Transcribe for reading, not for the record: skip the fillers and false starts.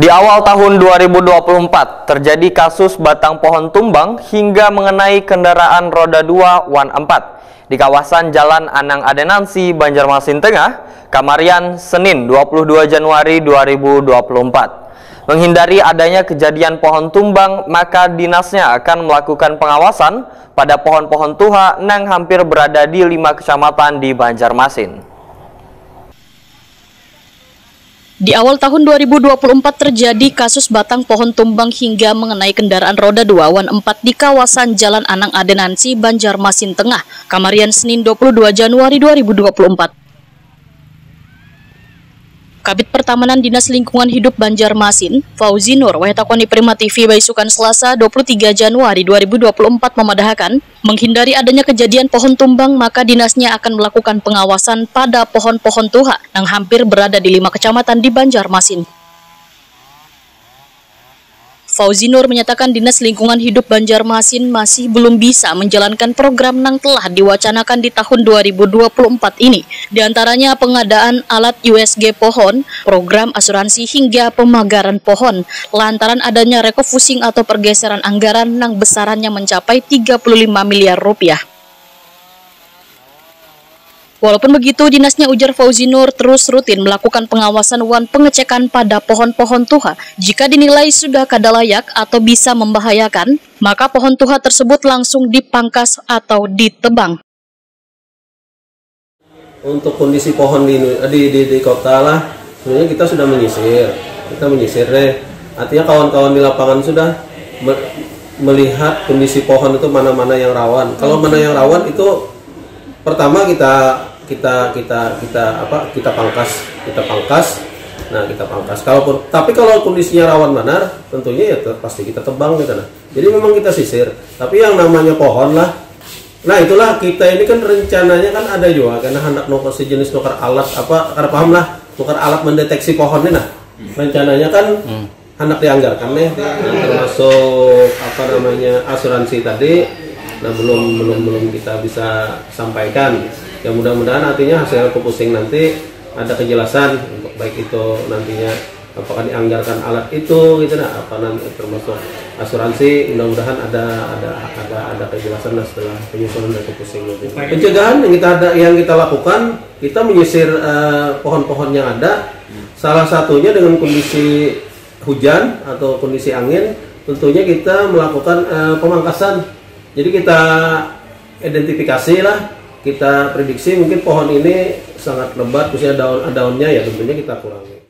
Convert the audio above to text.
Di awal tahun 2024, terjadi kasus batang pohon tumbang hingga mengenai kendaraan roda 2 WAN 4 di kawasan Jalan Anang Adenansi, Banjarmasin Tengah, Kamarian, Senin 22 Januari 2024. Menghindari adanya kejadian pohon tumbang, maka dinasnya akan melakukan pengawasan pada pohon-pohon tuha yang hampir berada di 5 kecamatan di Banjarmasin. Di awal tahun 2024 terjadi kasus batang pohon tumbang hingga mengenai kendaraan roda 2 WAN 4 di kawasan Jalan Anang Adenansi, Banjarmasin Tengah, Kamarian, Senin 22 Januari 2024. Kabid Pertamanan Dinas Lingkungan Hidup Banjarmasin, Fauzi Nur, Wahetakoni Prima TV Baisukan Selasa 23 Januari 2024 memadahkan, menghindari adanya kejadian pohon tumbang, maka dinasnya akan melakukan pengawasan pada pohon-pohon tuha yang hampir berada di 5 kecamatan di Banjarmasin. Fauzi Nur menyatakan Dinas Lingkungan Hidup Banjarmasin masih belum bisa menjalankan program yang telah diwacanakan di tahun 2024 ini. Di antaranya pengadaan alat USG pohon, program asuransi hingga pemagaran pohon, lantaran adanya refocusing atau pergeseran anggaran yang besarannya mencapai 35 miliar rupiah. Walaupun begitu, dinasnya, ujar Fauzi Nur, terus rutin melakukan pengawasan dan pengecekan pada pohon-pohon tuha. Jika dinilai sudah kadalayak atau bisa membahayakan, maka pohon tuha tersebut langsung dipangkas atau ditebang. Untuk kondisi pohon di kota lah, sebenarnya kita sudah menyisir deh. Artinya kawan-kawan di lapangan sudah melihat kondisi pohon itu mana-mana yang rawan. Kalau mana yang rawan itu pertama kita pangkas. Nah, kita pangkas. Tapi kalau kondisinya rawan benar, tentunya ya pasti kita tebang gitu nah. Jadi memang kita sisir. Tapi yang namanya pohon lah. Nah, itulah kita ini kan rencananya kan ada juga karena hendak nukar sejenis nukar alat karena paham lah, nukar alat mendeteksi pohon ini nah. Rencananya kan hendak dianggarkan nih, termasuk asuransi tadi. Nah, belum kita bisa sampaikan. Ya mudah-mudahan nantinya hasil refocusing nanti ada kejelasan untuk baik itu nantinya apakah dianggarkan alat itu gitu nah, apa nanti termasuk asuransi, mudah-mudahan ada kejelasan nah, setelah penyusunan refocusing nanti. Pencegahan yang kita lakukan, kita menyisir pohon-pohon yang ada, salah satunya dengan kondisi hujan atau kondisi angin, tentunya kita melakukan pemangkasan. Jadi kita identifikasi lah, kita prediksi mungkin pohon ini sangat lebat, khususnya daunnya ya tentunya kita kurangi.